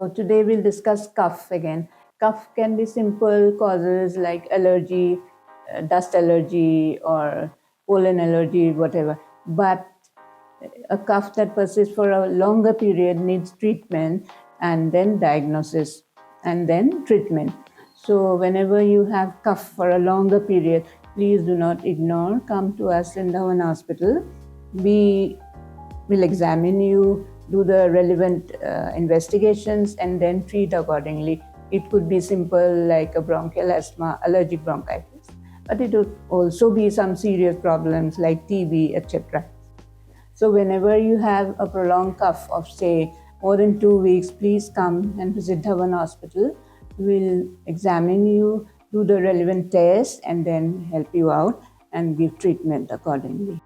So today we'll discuss cough again. Cough can be simple causes like allergy, dust allergy, or pollen allergy, whatever. But a cough that persists for a longer period needs treatment and then diagnosis and then treatment. So whenever you have cough for a longer period, please do not ignore. Come to us in Dhawan Hospital. We will examine you, do the relevant investigations, and then treat accordingly. It could be simple like a bronchial asthma, allergic bronchitis, but it would also be some serious problems like TB, etc. So whenever you have a prolonged cough of, say, more than 2 weeks, please come and visit Dhawan Hospital. We'll examine you, do the relevant tests, and then help you out and give treatment accordingly.